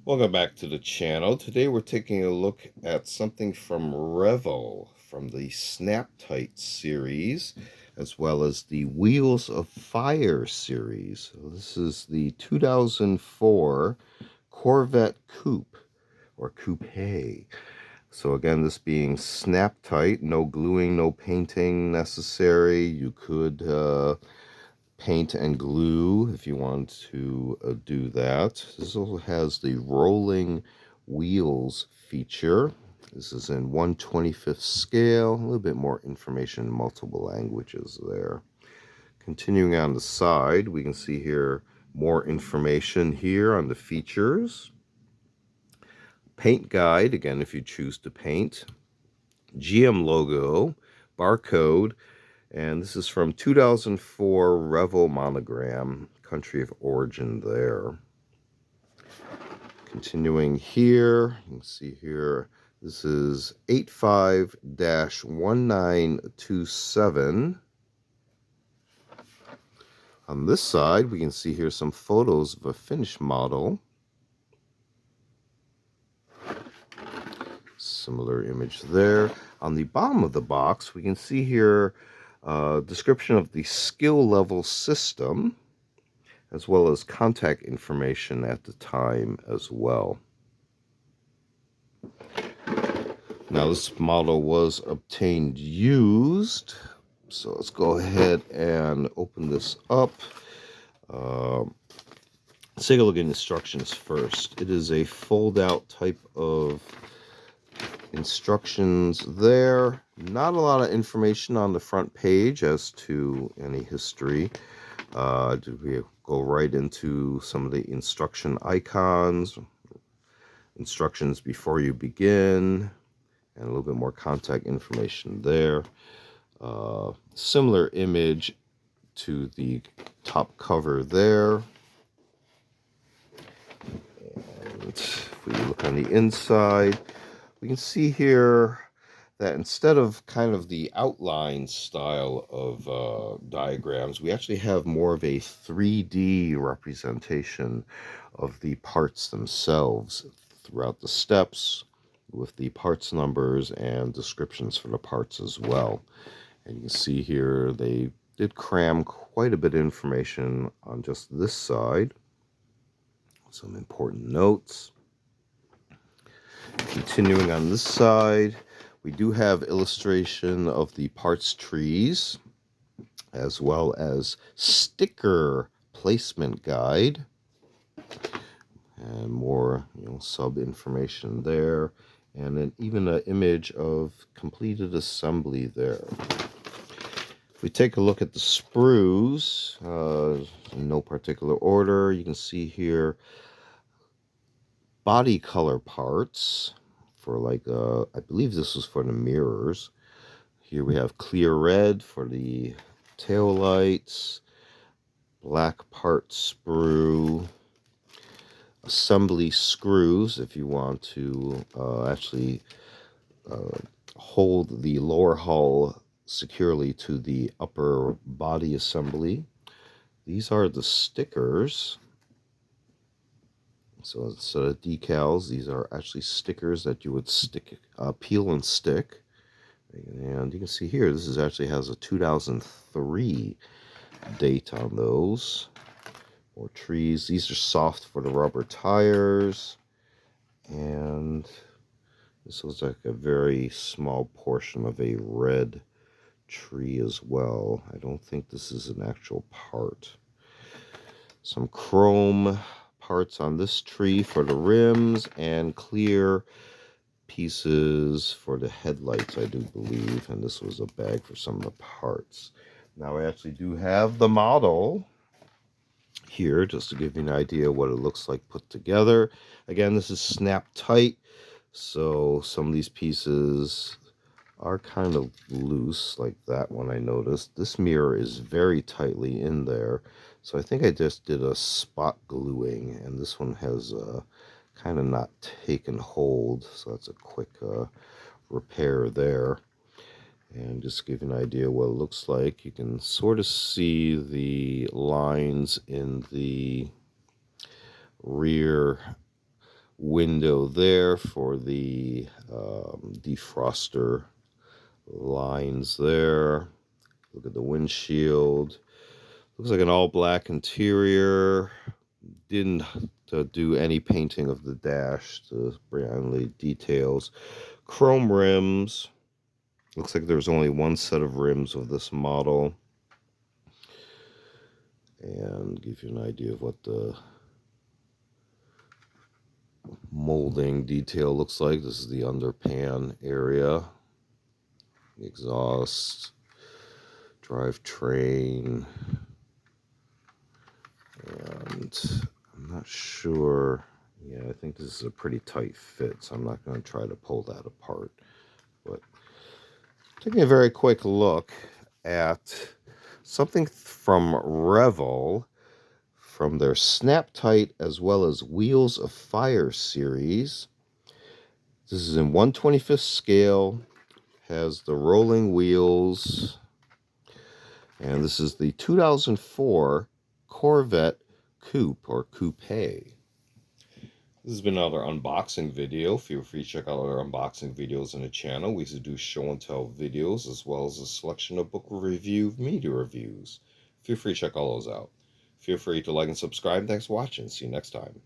Welcome back to the channel. Today we're taking a look at something from Revell from the SnapTite series, as well as the Wheels of Fire series. So this is the 2004 Corvette Coupe, or Coupe. So again, this being SnapTite, no gluing, no painting necessary. You could paint and glue if you want to do that. This also has the rolling wheels feature. This is in 1/25th scale, a little bit more information in multiple languages there. Continuing on the side, we can see here more information here on the features. Paint guide, again, if you choose to paint. GM logo, barcode, and this is from 2004 Revell-Monogram, country of origin there. Continuing here, you can see here, this is 85-1927. On this side, we can see here some photos of a finished model. Similar image there. On the bottom of the box, we can see here description of the skill level system, as well as contact information at the time as well. Now this model was obtained used, so let's go ahead and open this up. Let's take a look at instructions first. It is a fold-out type of instructions there. Not a lot of information on the front page as to any history. We go right into some of the instruction icons, instructions before you begin, and a little bit more contact information there. Similar image to the top cover there. And if we look on the inside, we can see here that instead of kind of the outline style of diagrams, we actually have more of a 3D representation of the parts themselves throughout the steps, with the parts numbers and descriptions for the parts as well. And you can see here they did cram quite a bit of information on just this side. Some important notes. Continuing on this side, we do have illustration of the parts trees, as well as sticker placement guide, and more sub information there, and then even an image of completed assembly there. If we take a look at the sprues, in no particular order, you can see here body color parts for I believe this was for the mirrors. Here we have clear red for the tail lights, black part sprue, assembly screws if you want to actually hold the lower hull securely to the upper body assembly. These are the stickers. So instead of decals, these are actually stickers that you would peel and stick. And you can see here, this actually has a 2003 date on those. More trees. These are soft for the rubber tires. And this looks like a very small portion of a red tree as well. I don't think this is an actual part. Some chrome parts on this tree for the rims, and clear pieces for the headlights, I do believe, and this was a bag for some of the parts. Now I actually do have the model here just to give you an idea what it looks like put together. Again, this is SnapTite, so some of these pieces are kind of loose, like that one I noticed. This mirror is very tightly in there, so I think I just did a spot gluing, and this one has kind of not taken hold, so that's a quick repair there. And just to give you an idea what it looks like, you can sort of see the lines in the rear window there for the defroster lines there. Look at the windshield. Looks like an all black interior. Didn't do any painting of the dash to bring out any details. Chrome rims. Looks like there's only one set of rims of this model. And give you an idea of what the molding detail looks like. This is the underpan area. The exhaust, drivetrain, and I'm not sure. Yeah, I think this is a pretty tight fit, so I'm not going to try to pull that apart. But taking a very quick look at something from Revell, from their SnapTite as well as Wheels of Fire series. This is in 1/25th scale, has the rolling wheels, and this is the 2004 Corvette Coupe or Coupe. This has been another unboxing video. Feel free to check out our unboxing videos on the channel. We used to do show and tell videos as well as a selection of book review media reviews. Feel free to check all those out. Feel free to like and subscribe. Thanks for watching. See you next time.